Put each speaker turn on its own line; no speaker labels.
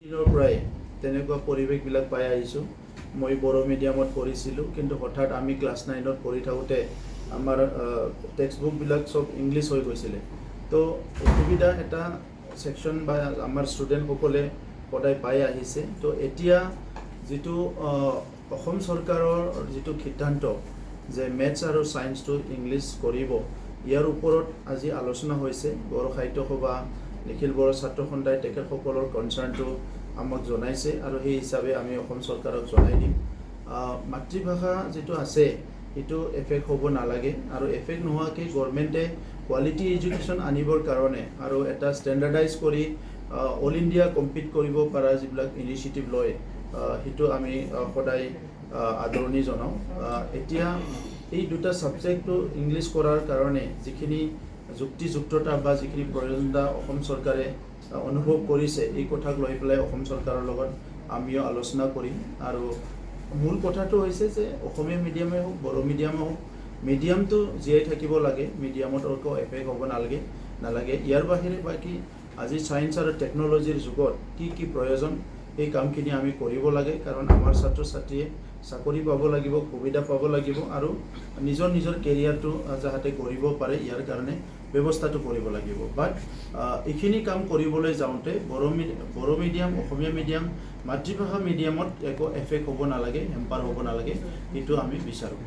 দিনৰ পৰাই তেনেকুৱা পৰিৱেশবিলাক পাই আহিছোঁ। মই বড়ো মিডিয়ামত পঢ়িছিলোঁ, কিন্তু হঠাৎ আমি ক্লাছ 9ত পঢ়ি থাকোঁতে আমাৰ টেক্সট বুকবিলাক চব ইংলিছ হৈ গৈছিলে। তো অসুবিধা এটা ছেকশ্যন বা আমাৰ ষ্টুডেণ্টসকলে সদায় পাই আহিছে। তো এতিয়া যিটো অসম চৰকাৰৰ যিটো সিদ্ধান্ত যে মেথছ আৰু ছায়েন্সটো ইংলিছ কৰিব, ইয়াৰ ওপৰত আজি আলোচনা হৈছে। বড়ো সাহিত্য সভা, নিখিল বড়ো ছাত্ৰ সন্থাই তেখেতসকলৰ কনচাৰ্ণটো আমাক জনাইছে আৰু সেই হিচাপে আমি অসম চৰকাৰক জনাই দিম। মাতৃভাষা যিটো আছে সেইটো এফেক্ট হ'ব নালাগে, আৰু এফেক্ট নোহোৱাকৈ গভৰ্ণমেণ্টে কোৱালিটি এডুকেশ্যন আনিবৰ কাৰণে আৰু এটা ষ্টেণ্ডাৰ্ডাইজ কৰি অল ইণ্ডিয়া কম্পিট কৰিব পৰা যিবিলাক ইনিচিয়েটিভ লয়, সেইটো আমি সদায় আদৰণি জনাওঁ। এতিয়া এই দুটা ছাবজেক্টটো ইংলিছ কৰাৰ কাৰণে যিখিনি যুক্তিযুক্ততা বা যিখিনি প্ৰয়োজনীয়তা অসম চৰকাৰে অনুভৱ কৰিছে, এই কথাক লৈ পেলাই অসম চৰকাৰৰ লগত আমিও আলোচনা কৰিম। আৰু মূল কথাটো হৈছে যে অসমীয়া মিডিয়ামেই হওক, বড়ো মিডিয়ামেই হওক, মিডিয়ামটো জীয়াই থাকিব লাগে, মিডিয়ামত একো এফেক্ট হ'ব নালাগে। ইয়াৰ বাহিৰে বাকী আজি ছায়েন্স আৰু টেকন'লজিৰ যুগত কি প্ৰয়োজন, সেই কামখিনি আমি কৰিব লাগে। কাৰণ আমাৰ ছাত্ৰ ছাত্ৰীয়ে চাকৰি পাব লাগিব, সুবিধা পাব লাগিব, আৰু নিজৰ কেৰিয়াৰটো যাতে কৰিব পাৰে, ইয়াৰ কাৰণে ব্যৱস্থাটো কৰিব লাগিব। বাট এইখিনি কাম কৰিবলৈ যাওঁতে বড়ো মিডিয়াম, অসমীয়া মিডিয়াম, মাতৃভাষা মিডিয়ামত একো এফেক্ট হ'ব নালাগে, হেম্পাৰ হ'ব নালাগে, সেইটো আমি বিচাৰোঁ।